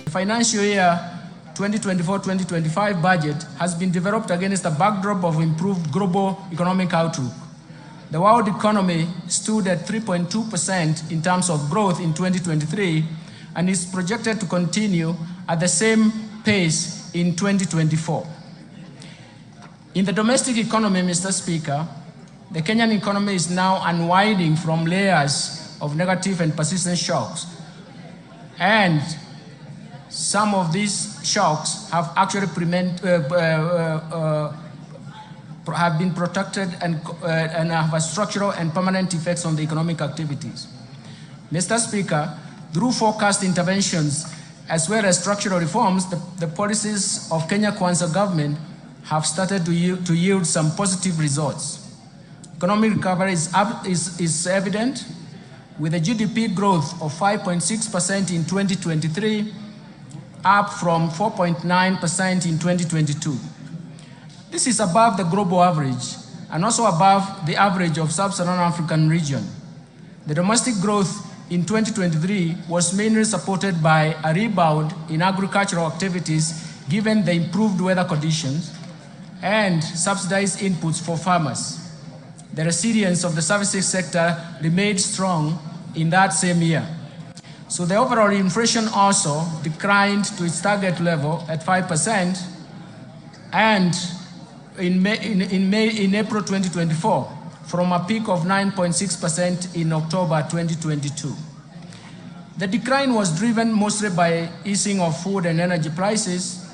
The financial year 2024-2025 budget has been developed against a backdrop of improved global economic outlook. The world economy stood at 3.2% in terms of growth in 2023 and is projected to continue at the same pace in 2024. In the domestic economy, Mr. Speaker, the Kenyan economy is now unwinding from layers of negative and persistent shocks. And some of these shocks have actually have been protected and have a structural and permanent effects on the economic activities. Mr. Speaker, through forecast interventions as well as structural reforms, the policies of Kenya Kwanza government have started to yield some positive results. Economic recovery is evident, with a GDP growth of 5.6% in 2023, up from 4.9% in 2022. This is above the global average and also above the average of sub-Saharan African region. The domestic growth in 2023 was mainly supported by a rebound in agricultural activities given the improved weather conditions and subsidized inputs for farmers. The resilience of the services sector remained strong in that same year. So the overall inflation also declined to its target level at 5%, and in April 2024, from a peak of 9.6% in October 2022. The decline was driven mostly by easing of food and energy prices,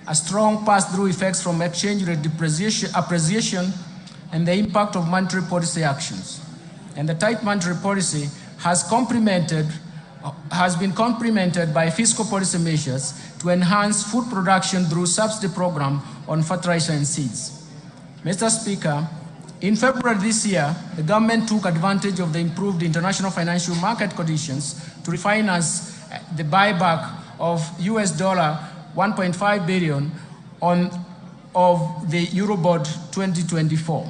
a strong pass-through effects from exchange rate appreciation, and the impact of monetary policy actions. And the tight monetary policy has been complemented by fiscal policy measures to enhance food production through subsidy program on fertilizer and seeds. Mr. Speaker, in February this year, the government took advantage of the improved international financial market conditions to refinance the buyback of $1.5 billion of the Eurobond 2024.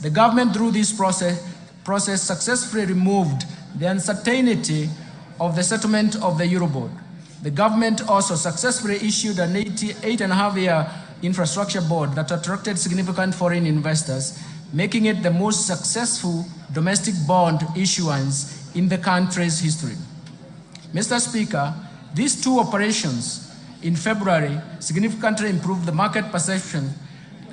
The government, through this process successfully removed the uncertainty of the settlement of the Eurobond. The government also successfully issued an 8.5-year infrastructure bond that attracted significant foreign investors, making it the most successful domestic bond issuance in the country's history. Mr. Speaker, these two operations in February significantly improved the market perception,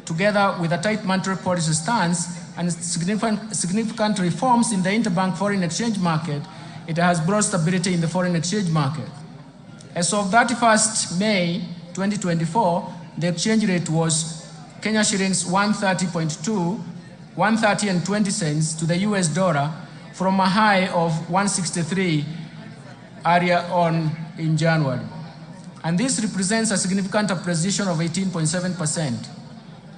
together with a tight monetary policy stance and significant reforms in the interbank foreign exchange market. It has brought stability in the foreign exchange market. As of 31st May 2024, the exchange rate was Kenya shillings 130.20 to the US dollar, from a high of 163 earlier on in January. And this represents a significant appreciation of 18.7%.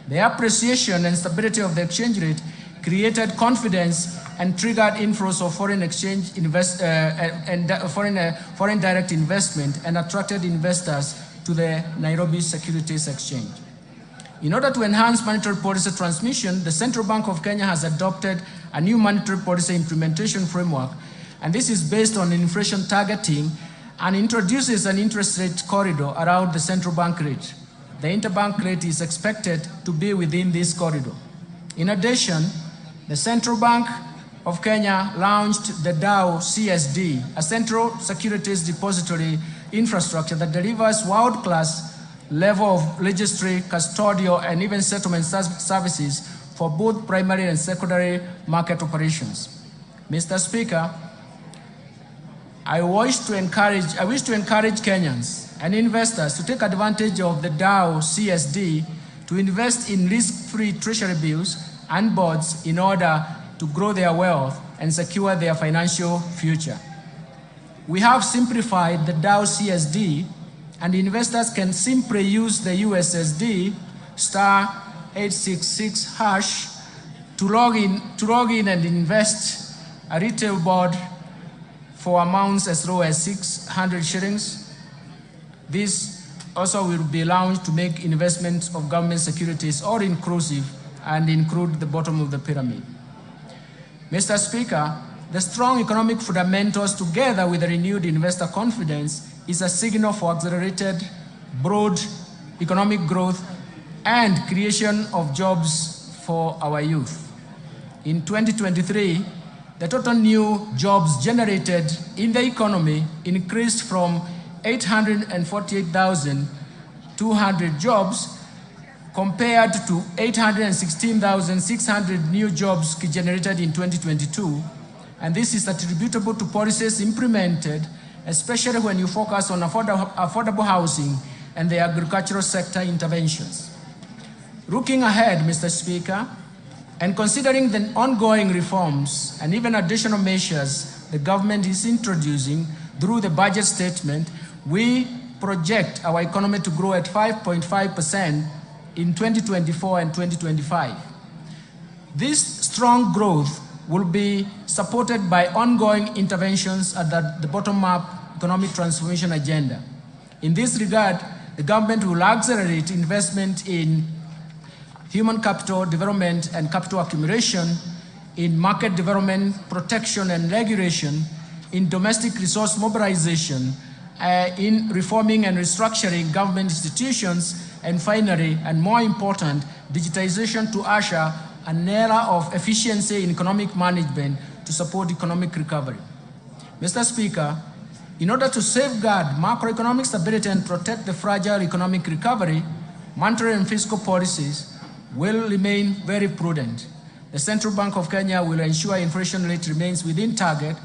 The appreciation and stability of the exchange rate created confidence and triggered inflows of foreign exchange foreign direct investment, and attracted investors to the Nairobi Securities Exchange. In order to enhance monetary policy transmission, the Central Bank of Kenya has adopted a new monetary policy implementation framework, and this is based on inflation targeting and introduces an interest rate corridor around the central bank rate. The interbank rate is expected to be within this corridor. In addition, the Central Bank of Kenya launched the DAO CSD, a central securities depository infrastructure that delivers world-class level of registry, custodial, and even settlement services for both primary and secondary market operations. Mr. Speaker, I wish to encourage Kenyans and investors to take advantage of the DAO CSD to invest in risk-free treasury bills and bonds in order to grow their wealth and secure their financial future. We have simplified the DAO CSD, and investors can simply use the USSD *866# to log in and invest a retail bond for amounts as low as 600 shillings. This also will be launched to make investments of government securities all inclusive and include the bottom of the pyramid. Mr. Speaker, the strong economic fundamentals together with the renewed investor confidence is a signal for accelerated, broad economic growth and creation of jobs for our youth. In 2023, the total new jobs generated in the economy increased from 848,200 jobs compared to 816,600 new jobs generated in 2022. And this is attributable to policies implemented, especially when you focus on affordable housing and the agricultural sector interventions. Looking ahead, Mr. Speaker, and considering the ongoing reforms and even additional measures the government is introducing through the budget statement, we project our economy to grow at 5.5% in 2024 and 2025. This strong growth will be supported by ongoing interventions at the bottom-up economic transformation agenda. In this regard, the government will accelerate investment in human capital development and capital accumulation, in market development, protection and regulation, in domestic resource mobilization, in reforming and restructuring government institutions, and finally, and more important, digitization to usher an era of efficiency in economic management to support economic recovery. Mr. Speaker, in order to safeguard macroeconomic stability and protect the fragile economic recovery, monetary and fiscal policies will remain very prudent. The Central Bank of Kenya will ensure inflation rate remains within target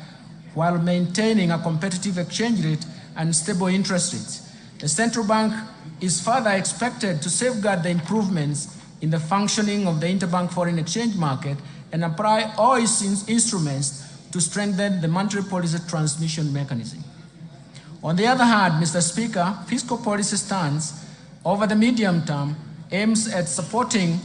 while maintaining a competitive exchange rate and stable interest rates. The Central Bank is further expected to safeguard the improvements in the functioning of the interbank foreign exchange market and apply all its instruments to strengthen the monetary policy transmission mechanism. On the other hand, Mr. Speaker, fiscal policy stance over the medium term aims at supporting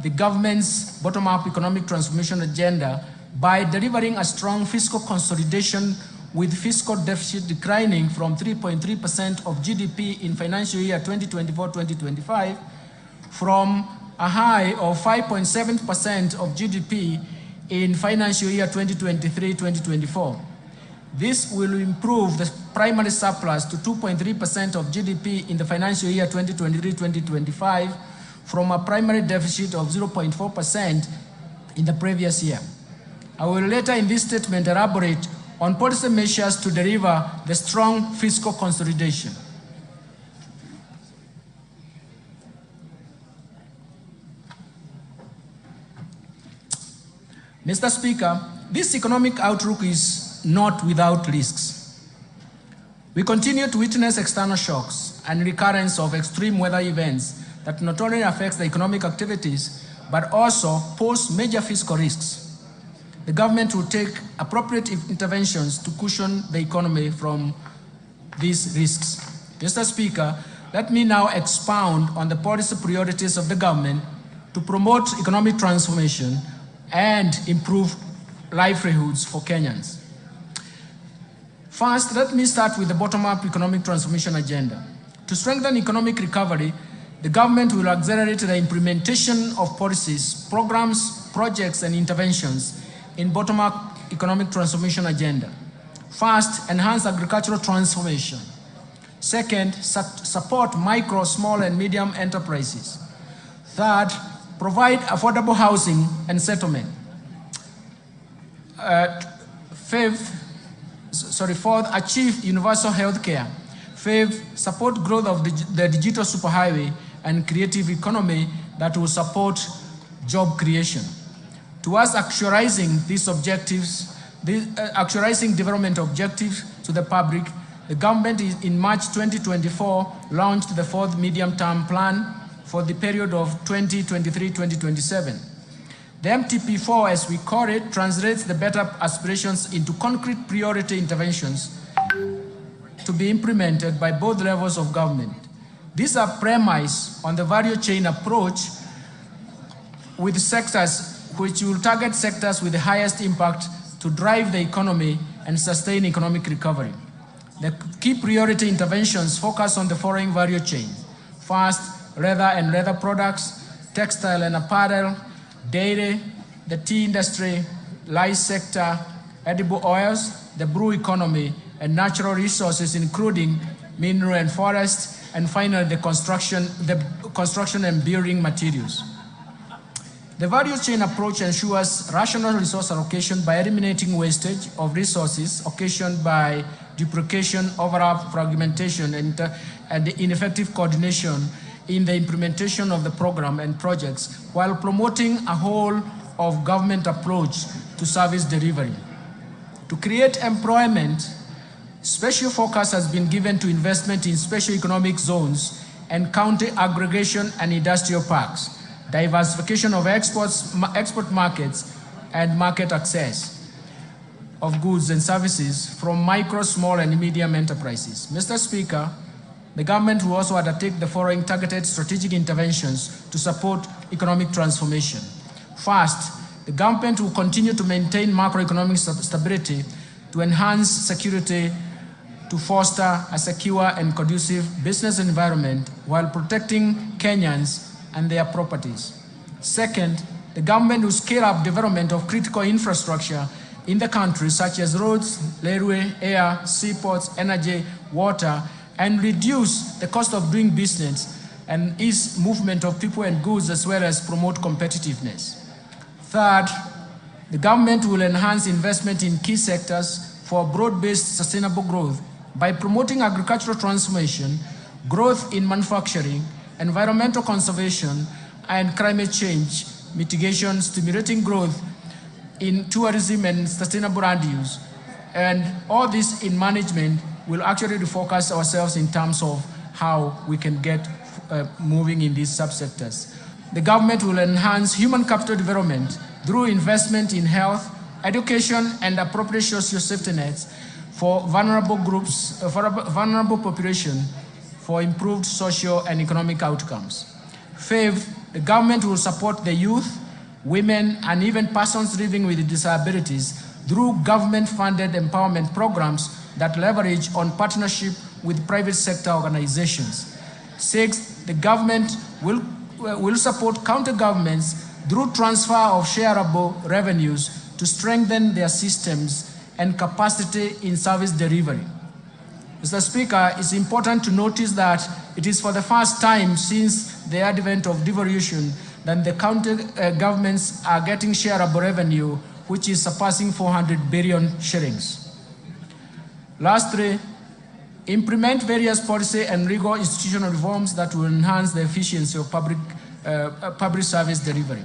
the government's bottom-up economic transformation agenda by delivering a strong fiscal consolidation with fiscal deficit declining from 3.3% of GDP in financial year 2024-2025 from a high of 5.7% of GDP in financial year 2023-2024. This will improve the primary surplus to 2.3% of GDP in the financial year 2023-2025 from a primary deficit of 0.4% in the previous year. I will later in this statement elaborate on policy measures to deliver the strong fiscal consolidation. Mr. Speaker, this economic outlook is not without risks. We continue to witness external shocks and recurrence of extreme weather events that not only affects the economic activities, but also pose major fiscal risks. The government will take appropriate interventions to cushion the economy from these risks. Mr. Speaker, let me now expound on the policy priorities of the government to promote economic transformation and improve livelihoods for Kenyans. First, let me start with the bottom-up economic transformation agenda. To strengthen economic recovery, the government will accelerate the implementation of policies, programs, projects, and interventions in bottom-up economic transformation agenda. First, enhance agricultural transformation. Second, support micro, small, and medium enterprises. Third, provide affordable housing and settlement. Fourth, achieve universal health care. Fifth, support growth of the digital superhighway and creative economy that will support job creation. Towards actualizing these objectives, actualizing development objectives to the public, the government in March 2024 launched the fourth medium-term plan for the period of 2023-2027. The MTP4, as we call it, translates the better aspirations into concrete priority interventions to be implemented by both levels of government. These are premised on the value chain approach with sectors which will target sectors with the highest impact to drive the economy and sustain economic recovery. The key priority interventions focus on the following value chains. First, leather and leather products, textile and apparel, dairy, the tea industry, lice sector, edible oils, the brew economy, and natural resources, including mineral and forest, and finally the construction and building materials. The value chain approach ensures rational resource allocation by eliminating wastage of resources occasioned by duplication, overlap, fragmentation, and the ineffective coordination in the implementation of the program and projects, while promoting a whole of government approach to service delivery. To create employment, special focus has been given to investment in special economic zones and county aggregation and industrial parks, diversification of export markets, and market access of goods and services from micro, small, and medium enterprises. Mr. Speaker, the government will also undertake the following targeted strategic interventions to support economic transformation. First, the government will continue to maintain macroeconomic stability to enhance security, to foster a secure and conducive business environment while protecting Kenyans and their properties. Second, the government will scale up development of critical infrastructure in the country, such as roads, railway, air, seaports, energy, water, and reduce the cost of doing business and ease movement of people and goods, as well as promote competitiveness. Third, the government will enhance investment in key sectors for broad-based sustainable growth by promoting agricultural transformation, growth in manufacturing, environmental conservation, and climate change mitigation, stimulating growth in tourism and sustainable land use. And all this in management will actually refocus ourselves in terms of how we can get moving in these subsectors. The government will enhance human capital development through investment in health, education, and appropriate social safety nets for vulnerable groups, for a vulnerable population, for improved social and economic outcomes. Fifth, the government will support the youth, women, and even persons living with disabilities through government-funded empowerment programs that leverage on partnership with private sector organizations. Sixth, the government will support county governments through transfer of shareable revenues to strengthen their systems and capacity in service delivery. Mr. Speaker, it's important to notice that it is for the first time since the advent of devolution that the county governments are getting shareable revenue, which is surpassing 400 billion shillings. Lastly, implement various policy and legal institutional reforms that will enhance the efficiency of public service delivery.